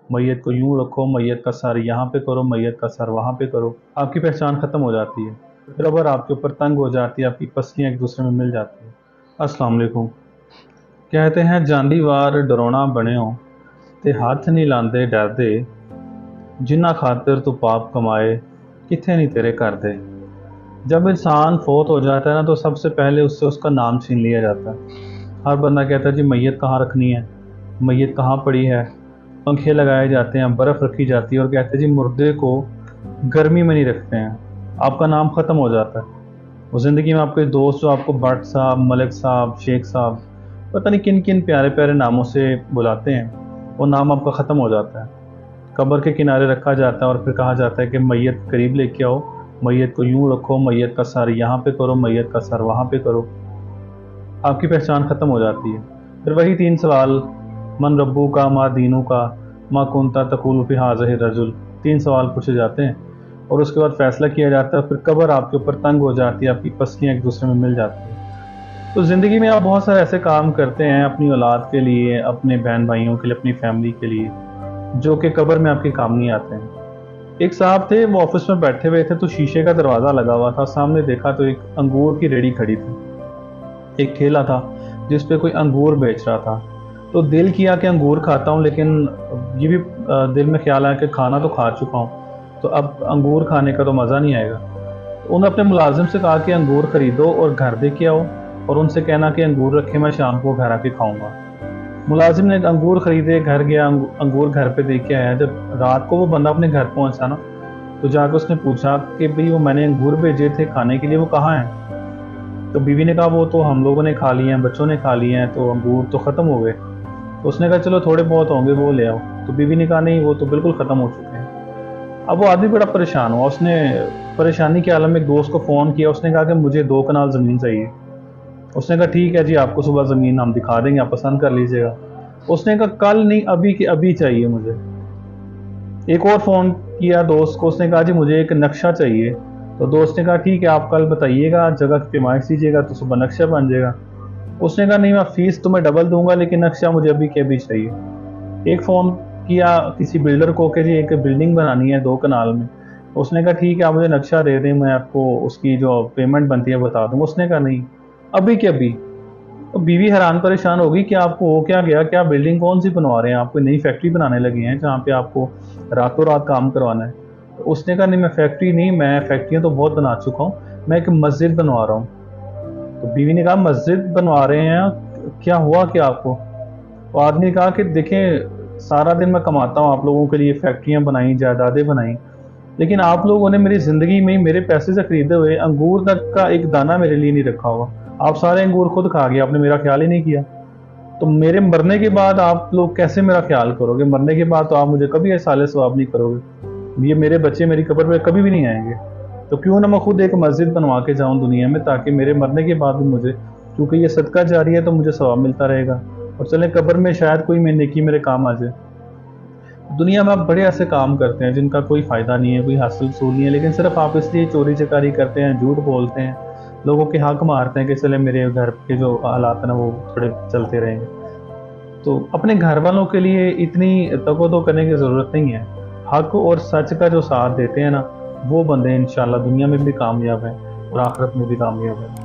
मैयत को यूं रखो, मैयत का सर यहाँ पे करो, मैयत का सर वहाँ पे करो। आपकी पहचान ख़त्म हो जाती है। रबर आपके ऊपर तंग हो जाती है, आपकी पसलियाँ एक दूसरे में मिल जाती हैं। अस्सलाम वालेकुम। कहते हैं ਜਾਂਦੀ वार डरोना बने हो ते हाथ नहीं लांदे डरदे, जिन्ना खातिर तू पाप कमाए किथे नहीं तेरे कर दे। जब इंसान फोत हो जाता है ना, तो सबसे पहले उससे उसका नाम छीन लिया जाता है। हर बंदा कहता है जी मैयत कहाँ रखनी है, मैयत कहाँ पड़ी है। पंखे लगाए जाते हैं, बर्फ़ रखी जाती है और कहते हैं जी मुर्दे को गर्मी में नहीं रखते हैं। आपका नाम ख़त्म हो जाता है। और ज़िंदगी में आपके दोस्त जो आपको भट्ट साहब, मलिक साहब, शेख साहब, पता नहीं किन किन प्यारे प्यारे नामों से बुलाते हैं, वो नाम आपका ख़त्म हो जाता है। कब्र के किनारे रखा जाता है और फिर कहा जाता है कि मैयत करीब लेके आओ, मैयत को यूं रखो, मैयत का सर यहाँ पे करो, मैयत का सर वहाँ पे करो। आपकी पहचान ख़त्म हो जाती है। फिर वही 3 सवाल, मन रब्बू का, मा दीनू का, मा कुंता तक़ूलु फ़ी हाज़िहि रजुल। 3 सवाल पूछे जाते हैं और उसके बाद फ़ैसला किया जाता है। फिर कब्र आपके ऊपर तंग हो जाती है, आपकी पसलियाँ एक दूसरे में मिल जाती हैं। तो ज़िंदगी में आप बहुत सारे ऐसे काम करते हैं अपनी औलाद के लिए, अपने बहन भाइयों के लिए, अपनी फैमिली के लिए, जो कि कब्र में आपके काम नहीं आते हैं। एक साहब थे, वो ऑफिस में बैठे हुए थे, तो शीशे का दरवाज़ा लगा हुआ था। सामने देखा तो एक अंगूर की रेहड़ी खड़ी थी। एक ठेला था जिस पे कोई अंगूर बेच रहा था। तो दिल किया कि अंगूर खाता हूँ, लेकिन ये भी दिल में ख्याल आया कि खाना तो खा चुका हूँ, तो अब अंगूर खाने का तो मज़ा नहीं आएगा। तो उन्होंने अपने मुलाजिम से कहा कि अंगूर ख़रीदो और घर दे के आओ और उनसे कहना कि अंगूर रखे, मैं शाम को घर आके खाऊँगा। मुलाजिम ने अंगूर ख़रीदे, घर गया, अंगूर घर पे दे के आया। जब रात को वो बंदा अपने घर पहुँचा ना, तो जाकर उसने पूछा कि भई वो मैंने अंगूर भेजे थे खाने के लिए, वो कहाँ हैं? तो बीवी ने कहा वो तो हम लोगों ने खा लिए हैं, बच्चों ने खा लिए हैं, तो अंगूर तो ख़त्म हो गए। तो उसने कहा चलो थोड़े बहुत होंगे वो ले आओ। तो बीवी ने कहा नहीं, वो तो बिल्कुल ख़त्म हो चुके हैं। अब वो आदमी बड़ा परेशान हुआ। उसने परेशानी के आलम में एक दोस्त को फ़ोन किया। उसने कहा कि मुझे 2 कनाल ज़मीन चाहिए। उसने कहा ठीक है जी, आपको सुबह ज़मीन हम दिखा देंगे, आप पसंद कर लीजिएगा। उसने कहा कल नहीं, अभी के अभी चाहिए मुझे। एक और फ़ोन किया दोस्त को। उसने कहा जी मुझे एक नक्शा चाहिए। तो दोस्त ने कहा ठीक है, आप कल बताइएगा, जगह की पैमाइश दीजिएगा तो सुबह नक्शा बन जाएगा। उसने कहा नहीं, मैं फ़ीस तुम्हें डबल दूँगा, लेकिन नक्शा मुझे अभी के अभी चाहिए। एक फ़ोन किया किसी बिल्डर को कि जी एक बिल्डिंग बनानी है 2 कनाल में। उसने कहा ठीक है, आप मुझे नक्शा दे दें, मैं आपको उसकी जो पेमेंट बनती है बता दूँगा। उसने कहा नहीं, अभी के अभी। तो बीवी हैरान परेशान हो गई कि आपको हो क्या गया? क्या बिल्डिंग कौन-सी बनवा रहे हैं? आप कोई नई फैक्ट्री बनाने लगे हैं जहाँ पे आपको रातों रात काम करवाना है? तो उसने कहा नहीं, मैं फैक्ट्री नहीं, मैं फैक्ट्रियाँ तो बहुत बना चुका हूँ, मैं एक मस्जिद बनवा रहा हूँ। तो बीवी ने कहा मस्जिद बनवा रहे हैं, क्या हुआ क्या आपको? तो आदमी ने कहा कि देखें सारा दिन मैं कमाता हूँ, आप लोगों के लिए फैक्ट्रियाँ बनाई, जायदादें बनाई, लेकिन आप लोगों ने मेरी ज़िंदगी में मेरे पैसे से खरीदे हुए अंगूर तक का एक दाना मेरे लिए नहीं रखा हुआ। आप सारे अंगूर खुद खा गए, आपने मेरा ख्याल ही नहीं किया। तो मेरे मरने के बाद आप लोग कैसे मेरा ख्याल करोगे? मरने के बाद तो आप मुझे कभी एहसाले सवाब नहीं करोगे। ये मेरे बच्चे मेरी कब्र में कभी भी नहीं आएँगे। तो क्यों ना मैं खुद एक मस्जिद बनवा के जाऊँ दुनिया में, ताकि मेरे मरने के बाद भी मुझे, क्योंकि ये सदका जारी है, तो मुझे सवाब मिलता रहेगा और चलें कब्र में शायद कोई नेकी मेरे काम आ जाए। दुनिया में आप बड़े ऐसे काम करते हैं जिनका कोई फ़ायदा नहीं है, कोई हासिल-वसूल नहीं है, लेकिन सिर्फ़ आप इसलिए चोरी-चकारी करते हैं, झूठ बोलते हैं, लोगों के हक़ मारते हैं कि चले मेरे घर के जो हालात हैं ना वो थोड़े चलते रहेंगे। तो अपने घर वालों के लिए इतनी तको-तो करने की ज़रूरत नहीं है। हक़ और सच का जो साथ देते हैं ना, वो बंदे इंशाअल्लाह दुनिया में भी कामयाब हैं और आखिरत में भी कामयाब हैं।